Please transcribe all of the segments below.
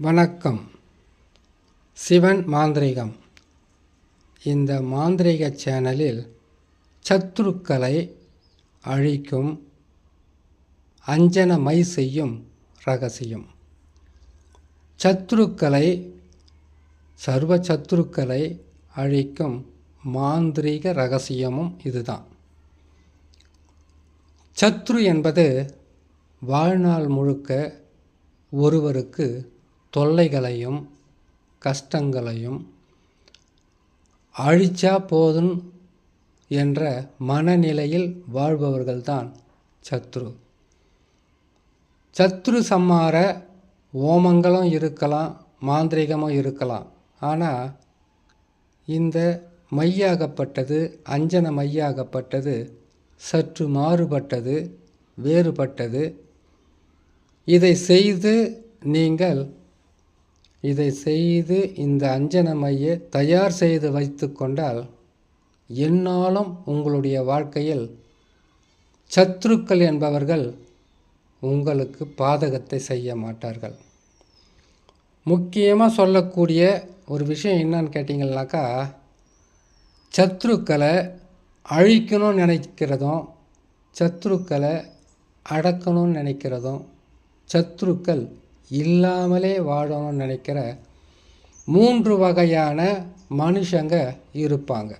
வணக்கம். சிவன் மாந்திரிகம். இந்த மாந்திரிக சேனலில் சத்துருக்களை அழிக்கும் அஞ்சன மை செய்யும் ரகசியம். சர்வ சத்துருக்களை அழிக்கும் மாந்திரீக ரகசியமும் இதுதான். சத்ரு என்பது வாழ்நாள் முழுக்க ஒருவருக்கு தொல்லைகளையும் கஷ்டங்களையும் அழிச்சா போதும் என்ற மனநிலையில் வாழ்பவர்கள்தான் சத்ரு. சத்ரு சம்மார ஓமங்களும் இருக்கலாம், மாந்திரிகமும் இருக்கலாம். ஆனால் இந்த மையாகப்பட்டது, அஞ்சன மையாகப்பட்டது சற்று மாறுபட்டது, வேறுபட்டது. இதை செய்து இந்த அஞ்சன மையை தயார் செய்து வைத்து கொண்டால் எந்நாளும் உங்களுடைய வாழ்க்கையில் சத்துருக்கள் என்பவர்கள் உங்களுக்கு பாதகத்தை செய்ய மாட்டார்கள். முக்கியமாக சொல்லக்கூடிய ஒரு விஷயம் என்னன்னு கேட்டிங்கன்னாக்கா, சத்துருக்களை அழிக்கணும்னு நினைக்கிறதும் சத்துருக்களை அடக்கணும்னு நினைக்கிறதும் சத்துருக்கள் இல்லாமலே வாழணும்னு நினைக்கிற 3 வகையான மனுஷங்க இருப்பாங்க.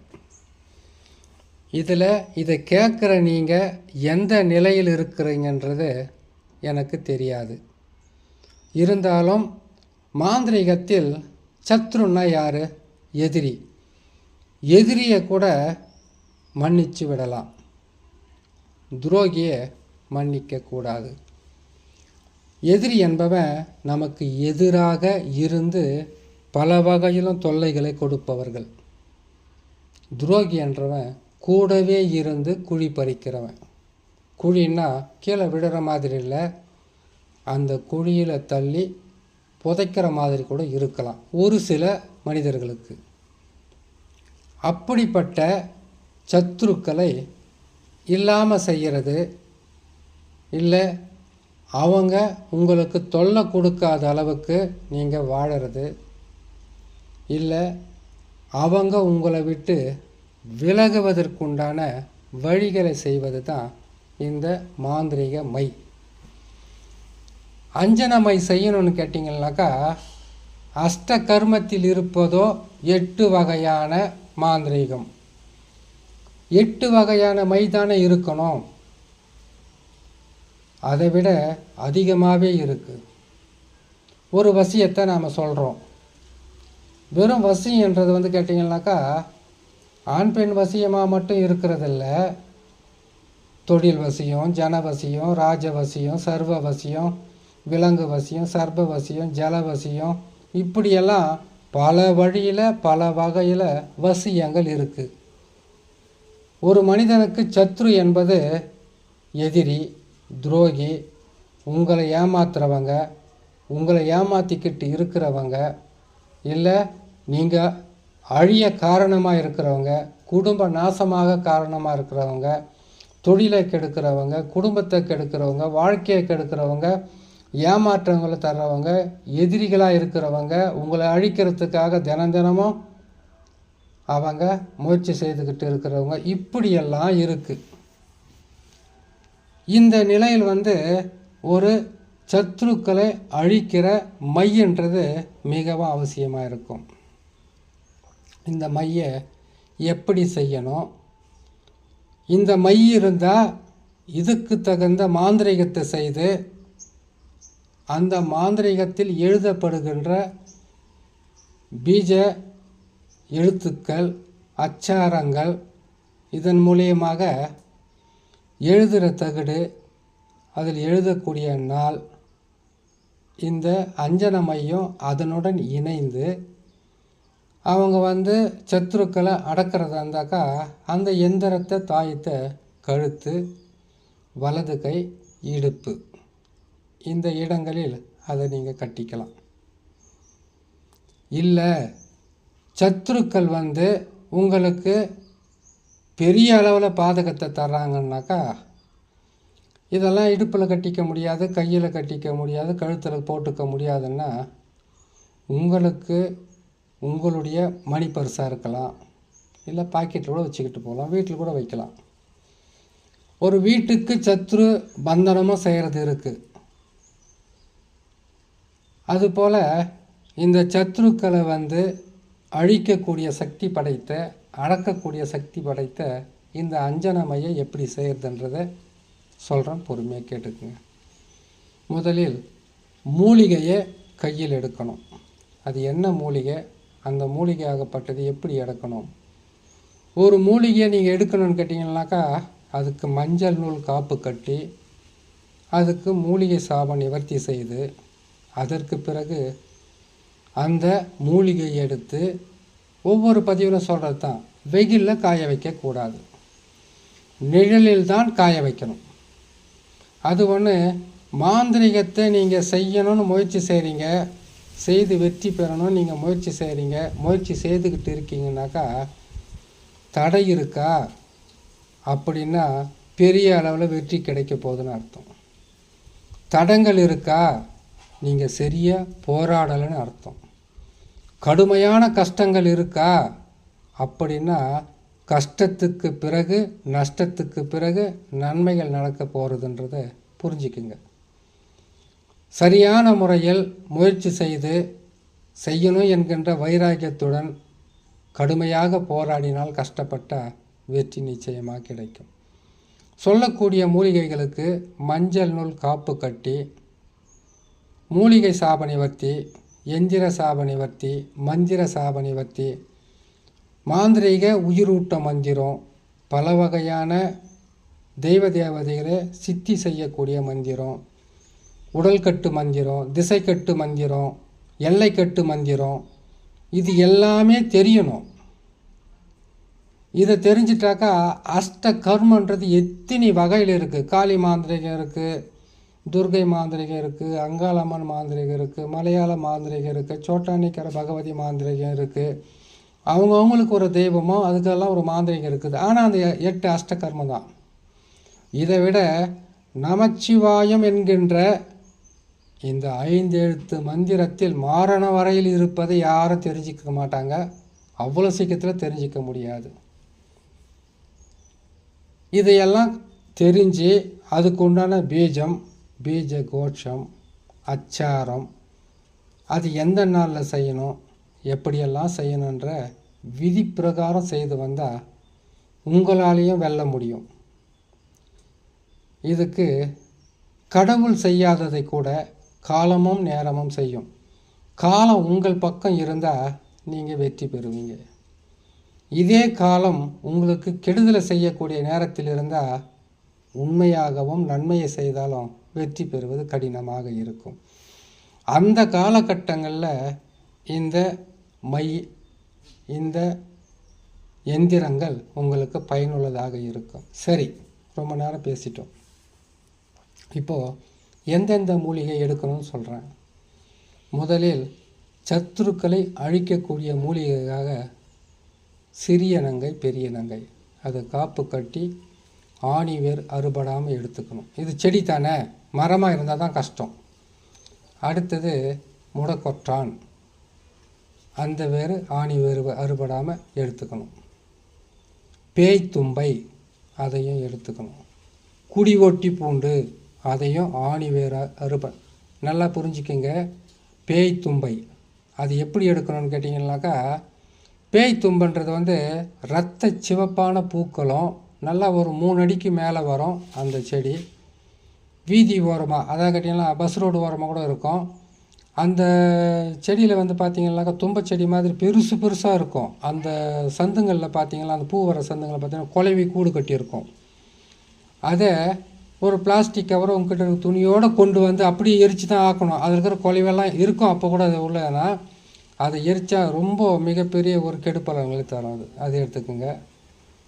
இதை கேட்குற நீங்கள் எந்த நிலையில் இருக்கிறீங்கன்றது எனக்கு தெரியாது. இருந்தாலும் மாந்திரிகத்தில் சத்ருன்னா யார்? எதிரி. எதிரியை கூட மன்னிச்சு விடலாம், துரோகியை மன்னிக்கக்கூடாது. எதிரி என்பவன் நமக்கு எதிராக இருந்து பல வகையிலும் தொல்லைகளை கொடுப்பவர்கள். துரோகி என்றவன் கூடவே இருந்து குழி பறிக்கிறவன். குழின்னா கீழே விடுற மாதிரி இல்லை, அந்த குழியில் தள்ளி புதைக்கிற மாதிரி கூட இருக்கலாம் ஒரு சில மனிதர்களுக்கு. அப்படிப்பட்ட சத்துருக்களை இல்லாமல் செய்கிறது, இல்லை அவங்க உங்களுக்கு தொல்லை கொடுக்காத அளவுக்கு நீங்கள் வாழறது, இல்லை அவங்க உங்களை விட்டு விலகுவதற்குண்டான வழிகளை செய்வது தான் இந்த மாந்திரிக மை. அஞ்சன மை செய்யணும்னு கேட்டிங்கன்னாக்கா, அஷ்ட கர்மத்தில் இருப்பதோ 8 வகையான மாந்திரீகம். 8 வகையான மை தானே இருக்கணும், அதை விட அதிகமாகவே இருக்குது. ஒரு வசியத்தை நாம் சொல்கிறோம். வெறும் வசியன்றது கேட்டிங்கன்னாக்கா, ஆண் பெண் வசியமாக மட்டும் இருக்கிறதில்ல. தொழில் வசியம், ஜன வசியம், ராஜ வசியம், சர்வ வசியம், விலங்கு வசியம், சர்ப வசியம், ஜல வசியம், இப்படியெல்லாம் பல வழியில் பல வகையில் வசியங்கள் இருக்குது. ஒரு மனிதனுக்கு சத்ரு என்பது எதிரி, துரோகி, உங்களை ஏமாத்துறவங்க, உங்களை ஏமாற்றிக்கிட்டு இருக்கிறவங்க, இல்லை நீங்கள் அழிய காரணமாக இருக்கிறவங்க, குடும்ப நாசமாக காரணமாக இருக்கிறவங்க, தொழிலை கெடுக்கிறவங்க, குடும்பத்தை கெடுக்கிறவங்க, வாழ்க்கையை கெடுக்கிறவங்க, ஏமாற்றங்களை தர்றவங்க, எதிரிகளாக இருக்கிறவங்க, உங்களை அழிக்கிறதுக்காக தினமும் அவங்க முயற்சி செய்துக்கிட்டு இருக்கிறவங்க, இப்படியெல்லாம் இருக்குது. இந்த நிலையில் ஒரு சத்ருக்களை அழிக்கிற மையன்றது மிகவும் அவசியமாக இருக்கும். இந்த மையை எப்படி செய்யணும்? இந்த மை இருந்தால் இதுக்கு தகுந்த மாந்திரிகத்தை செய்து அந்த மாந்திரிகத்தில் எழுதப்படுகின்ற பீஜ எழுத்துக்கள், அச்சாரங்கள், இதன் மூலியமாக எழுதுகிற தகடு, அதில் எழுதக்கூடிய நாள், இந்த அஞ்சன மையம் அதனுடன் இணைந்து அவங்க சத்துருக்களை அடக்கிறதா இருந்தாக்கா, அந்த எந்திரத்தை தாயத்தை கழுத்து, வலது கை, இடுப்பு, இந்த இடங்களில் அதை நீங்கள் கட்டிக்கலாம். இல்லை சத்துருக்கள் உங்களுக்கு பெரிய அளவில் பாதகத்தை தர்றாங்கன்னாக்கா, இதெல்லாம் இடுப்பில் கட்டிக்க முடியாது, கையில் கட்டிக்க முடியாது, கழுத்தில் போட்டுக்க முடியாதுன்னா உங்களுக்கு உங்களுடைய மணி பர்ஸாக இருக்கலாம், இல்லை பாக்கெட்டில் கூட வச்சுக்கிட்டு போகலாம், வீட்டில் கூட வைக்கலாம். ஒரு வீட்டுக்கு சத்ரு பந்தனமும் செய்கிறது இருக்குது. அதுபோல் இந்த சத்ருக்களை அழிக்கக்கூடிய சக்தி படைத்த, அடக்கக்கூடிய சக்தி படைத்த இந்த அஞ்சனமையை எப்படி செய்கிறதுன்றதை சொல்கிறேன், பொறுமையாக கேட்டுக்குங்க. முதலில் மூலிகையை கையில் எடுக்கணும். அது என்ன மூலிகை, அந்த மூலிகை ஆகப்பட்டது எப்படி எடுக்கணும்? ஒரு மூலிகையை நீங்கள் எடுக்கணும்னு கேட்டிங்கன்னாக்கா அதுக்கு மஞ்சள் நூல் காப்பு கட்டி, அதுக்கு மூலிகை சாபம் நிவர்த்தி செய்து, அதற்கு பிறகு அந்த மூலிகையை எடுத்து ஒவ்வொரு பதிவில் சொல்கிறது தான், வெயிலில் காய வைக்கக்கூடாது, நிழலில் தான் காய வைக்கணும். அது ஒன்று மாந்திரிகத்தை நீங்கள் செய்யணும்னு முயற்சி செய்கிறீங்க, செய்து வெற்றி பெறணும்னு நீங்கள் முயற்சி செய்கிறீங்க, முயற்சி செய்துக்கிட்டு இருக்கீங்கன்னாக்கா தடை இருக்கா அப்படின்னா பெரிய அளவில் வெற்றி கிடைக்க போகுதுன்னு அர்த்தம். தடங்கள் இருக்கா, நீங்கள் சரியாக போராடலைன்னு அர்த்தம். கடுமையான கஷ்டங்கள் இருக்கா அப்படின்னா கஷ்டத்துக்கு பிறகு நஷ்டத்துக்கு பிறகு நன்மைகள் நடக்க போகிறதுன்றதை புரிஞ்சுக்குங்க. சரியான முறையில் முயற்சி செய்யணும் என்கின்ற வைராக்கியத்துடன் கடுமையாக போராடினால் கஷ்டப்பட்டால் வெற்றி நிச்சயமாக கிடைக்கும். சொல்லக்கூடிய மூலிகைகளுக்கு மஞ்சள் நூல் காப்பு கட்டி, மூலிகை சாப நிவர்த்தி, எந்திர சாப நிவர்த்தி, மந்திர சாப நிவர்த்தி, மாந்திரீக உயிரூட்ட மந்திரம், பல வகையான தெய்வ தேவதைகளை சித்தி செய்யக்கூடிய மந்திரம், உடல் கட்டு மந்திரம், திசை கட்டு மந்திரம், எல்லை கட்டு மந்திரம், இது எல்லாமே தெரியணும். இதை தெரிஞ்சிட்டாக்கா அஷ்ட கர்மன்றது எத்தனை வகையில் இருக்குது. காளி மாந்திரிகம் இருக்குது, துர்கை மாந்திரிகம் இருக்குது, அங்காளம்மன் மாந்திரிகம் இருக்குது, மலையாள மாந்திரிகம் இருக்குது, சோட்டானிக்கர பகவதி மாந்திரிகம் இருக்குது. அவங்கவுங்களுக்கு ஒரு தெய்வமோ அதுக்கெல்லாம் ஒரு மாந்திரிகம் இருக்குது. ஆனால் அந்த 8 அஷ்டகர்மம் தான். இதை விட நமச்சிவாயம் என்கின்ற இந்த 5 எழுத்து மந்திரத்தில் மாரண வரையில் இருப்பதை யாரும் தெரிஞ்சிக்க மாட்டாங்க, அவ்வளோ சீக்கிரத்தில் தெரிஞ்சிக்க முடியாது. இதையெல்லாம் தெரிஞ்சு அதுக்கு உண்டான பீஜம், பீஜ கோஷம், அச்சாரம், அது எந்த நாளில் செய்யணும், எப்படியெல்லாம் செய்யணுன்ற விதி பிரகாரம் செய்து வந்தால் உங்களாலேயும் வெல்ல முடியும். இதுக்கு கடவுள் செய்யாததை கூட காலமும் நேரமும் செய்யும். காலம் உங்கள் பக்கம் இருந்தால் நீங்கள் வெற்றி பெறுவீங்க. இதே காலம் உங்களுக்கு கெடுதலை செய்யக்கூடிய நேரத்தில் இருந்தால் உண்மையாகவும் நன்மையை செய்தாலும் வெற்றி பெறுவது கடினமாக இருக்கும். அந்த காலகட்டங்களில் இந்த எந்திரங்கள் உங்களுக்கு பயனுள்ளதாக இருக்கும். சரி, ரொம்ப நேரம் பேசிட்டோம். இப்போது எந்தெந்த மூலிகை எடுக்கணும்னு சொல்கிறேன். முதலில் சத்துருக்களை அழிக்கக்கூடிய மூலிகையாக சிறிய நங்கை, பெரிய நங்கை, அது காப்பு கட்டி ஆணி வேர் அறுபடாமல் எடுத்துக்கணும். இது செடி தானே, மரமாக இருந்தால் தான் கஷ்டம். அடுத்தது முடக்கொற்றான், அந்த வேர் ஆணி வேர் அறுபடாமல் எடுத்துக்கணும். பேய்த்தும்பை, அதையும் எடுத்துக்கணும். குடி ஒட்டி பூண்டு, அதையும் ஆணி வேர் நல்லா புரிஞ்சுக்கங்க. பேய்த்தும்பை அது எப்படி எடுக்கணும்னு கேட்டிங்கன்னாக்கா, பேய்த்தும்பன்றது இரத்த சிவப்பான பூக்களும் நல்லா ஒரு 3 அடிக்கு மேலே வரும். அந்த செடி வீதி ஓரமாக, அதாவது கேட்டிங்கன்னா பஸ் ரோடு ஓரமாக கூட இருக்கும். அந்த செடியில் பார்த்திங்கனாக்கா தும்பச்செடி மாதிரி பெருசு பெருசாக இருக்கும். அந்த சந்துங்களில் பார்த்திங்கன்னா, அந்த பூ வர சந்துங்களில் பார்த்திங்கன்னா குலைவி கூடு கட்டியிருக்கும். அதை ஒரு பிளாஸ்டிக் கவரை உங்ககிட்ட துணியோடு கொண்டு அப்படியே எரித்து தான் ஆக்கணும். அதில் இருக்கிற குலைவெல்லாம் இருக்கும். அப்போ கூட அது உள்ளனா அதை எரித்தா ரொம்ப மிகப்பெரிய ஒரு கெடுப்பலங்களை தரும். அதை எடுத்துக்கோங்க.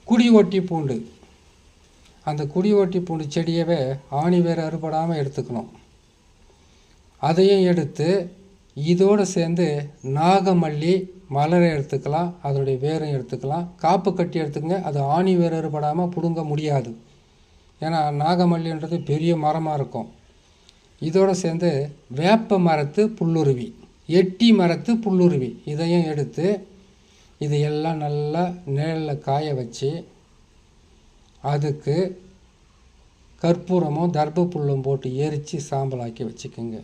குடி ஒட்டி பூண்டு, அந்த குடி ஒட்டி பூண்டு செடியவே ஆணி வேறு அறுபடாமல் எடுத்துக்கணும். அதையும் எடுத்து இதோடு சேர்ந்து நாகமல்லி மலரை எடுத்துக்கலாம், அதனுடைய வேரும் எடுத்துக்கலாம். காப்பு கட்டி எடுத்துக்கங்க. அது ஆணி வேறு அறுபடாமல் பிடுங்க முடியாது, ஏன்னா நாகமல்லின்றது பெரிய மரமாக இருக்கும். இதோடு சேர்ந்து வேப்ப மரத்து புல்லுருவி, எட்டி மரத்து புல்லுருவி இதையும் எடுத்து இதையெல்லாம் நல்லா நிழலில் காய வச்சு அதுக்கு கற்பூரமும் தர்ப புல்லும் போட்டு எரித்து சாம்பலாக்கி வச்சுக்கோங்க.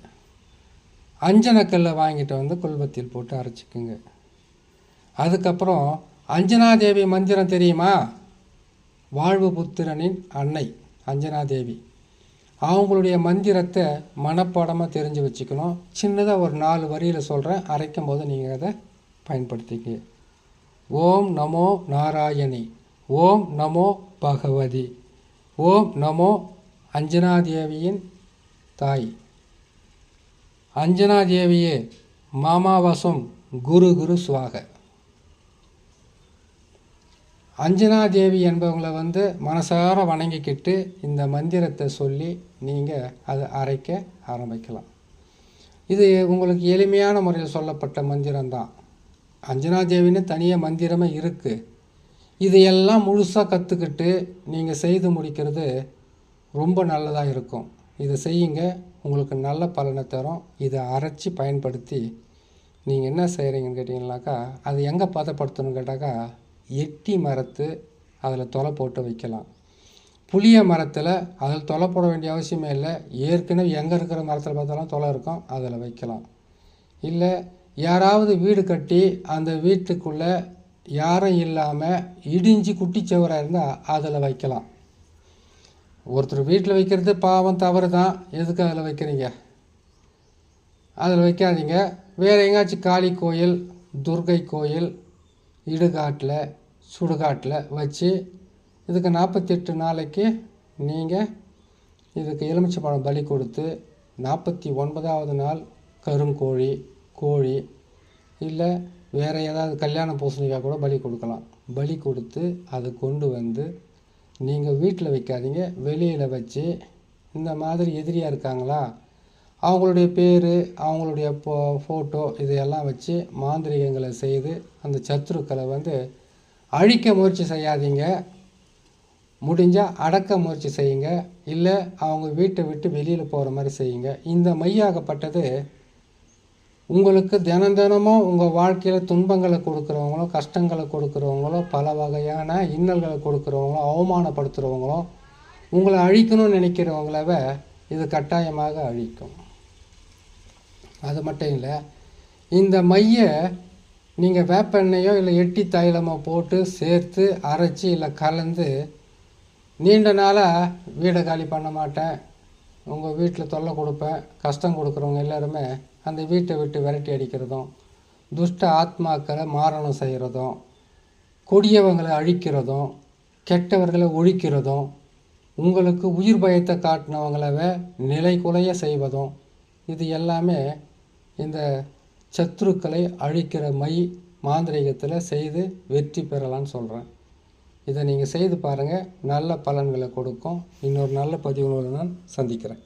அஞ்சனக்கல்லை வாங்கிட்டு வந்து குல்பத்தில் போட்டு அரைச்சிக்குங்க. அதுக்கப்புறம் அஞ்சனாதேவி மந்திரம் தெரியுமா? வாழ்வு புத்திரனின் அன்னை அஞ்சனாதேவி, அவங்களுடைய மந்திரத்தை மனப்பாடமாக தெரிஞ்சு வச்சுக்கணும். சின்னதாக ஒரு 4 வரியில் சொல்கிறேன், அரைக்கும் போது நீங்கள் அதை பயன்படுத்திக்க. ஓம் நமோ நாராயணி, ஓம் நமோ பகவதி, ஓம் நமோ அஞ்சனாதேவியின் தாய், அஞ்சனாதேவியே மாமாவசம் குரு குரு சுவாக. அஞ்சனாதேவி என்பவங்களை மனசார வணங்கிக்கிட்டு இந்த மந்திரத்தை சொல்லி நீங்கள் அதை அரைக்க ஆரம்பிக்கலாம். இது உங்களுக்கு எளிமையான முறையில் சொல்லப்பட்ட மந்திரம்தான். அஞ்சனாதேவின்னு தனியாக மந்திரமே இருக்குது. இதையெல்லாம் முழுசாக கற்றுக்கிட்டு நீங்கள் செய்து முடிக்கிறது ரொம்ப நல்லதாக இருக்கும். இதை செய்யுங்க, உங்களுக்கு நல்ல பலனை தரும். இதை அரைச்சி பயன்படுத்தி நீங்கள் என்ன செய்கிறீங்கன்னு கேட்டிங்கனாக்கா, அது எங்கே பதப்படுத்தணும்னு கேட்டாக்கா, எட்டி மரத்து அதில் தொலை போட்டு வைக்கலாம். புளிய மரத்தில் அதில் தொலை போட வேண்டிய அவசியமே இல்லை. ஏற்கனவே எங்கே இருக்கிற மரத்தில் பார்த்தாலும் தொலை இருக்கும், அதில் வைக்கலாம். இல்லை யாராவது வீடு கட்டி அந்த வீட்டுக்குள்ளே யாரும் இல்லாமல் இடிஞ்சு குட்டிச்சவராக இருந்தால் அதில் வைக்கலாம். ஒருத்தர் வீட்டில் வைக்கிறது பாவம் தவறு தான், எதுக்கு அதில் வைக்கிறீங்க? அதில் வைக்காதீங்க. வேறு எங்கேயாச்சும் காளி கோயில், துர்கை கோயில், இடுகாட்டில், சுடுகாட்டில் வச்சு இதுக்கு 48 நாளைக்கு நீங்கள் இதுக்கு எலுமிச்சம்பழம் பலி கொடுத்து 49வது நாள் கருங்கோழி, கோழி, இல்லை வேறு ஏதாவது கல்யாண பூசணிக்காய் கூட பலி கொடுக்கலாம். பலி கொடுத்து அதை கொண்டு வந்து நீங்கள் வீட்டில் வைக்காதீங்க, வெளியில் வச்சு இந்த மாதிரி எதிரியாக இருக்காங்களா அவங்களுடைய பேர், அவங்களுடைய ஃபோட்டோ இதையெல்லாம் வச்சு மாந்திரிகங்களை செய்து அந்த சத்துருக்களை அழிக்க முயற்சி செய்யாதீங்க. முடிஞ்சால் அடக்க முயற்சி செய்யுங்க. இல்லை அவங்க வீட்டை விட்டு வெளியில் போகிற மாதிரி செய்யுங்க. இந்த மையாகப்பட்டது உங்களுக்கு தினமும் உங்கள் வாழ்க்கையில் துன்பங்களை கொடுக்குறவங்களோ, கஷ்டங்களை கொடுக்குறவங்களோ, பல வகையான இன்னல்களை கொடுக்குறவங்களோ, அவமானப்படுத்துகிறவங்களோ, உங்களை அழிக்கணும்னு நினைக்கிறவங்கள இது கட்டாயமாக அழிக்கும். அது மட்டும் இல்லை, இந்த மையை நீங்கள் வேப்பெண்ணையோ இல்லை எட்டி தைலமோ போட்டு சேர்த்து அரைச்சி இல்லை கலந்து நீண்ட நாளாக வீடை காலி பண்ண மாட்டேன், உங்கள் வீட்டில் தொல்லை கொடுப்பேன், கஷ்டம் கொடுக்குறவங்க எல்லாருமே அந்த வீட்டை விட்டு விரட்டி அடிக்கிறதும், துஷ்ட ஆத்மாக்களை மாரணம் செய்கிறதும், கொடியவங்களை அழிக்கிறதும், கெட்டவர்களை ஒழிக்கிறதும், உங்களுக்கு உயிர் பயத்தை காட்டினவங்கள நிலை குலைய செய்வதும், இது எல்லாமே இந்த சத்துருக்களை அழிக்கிற மை மாந்திரீகத்தில் செய்து வெற்றி பெறலான்னு சொல்கிறேன். இதை நீங்கள் செய்து பாருங்கள், நல்ல பலன்களை கொடுக்கும். இன்னொரு நல்ல பதிவுகளோடு நான் சந்திக்கிறேன்.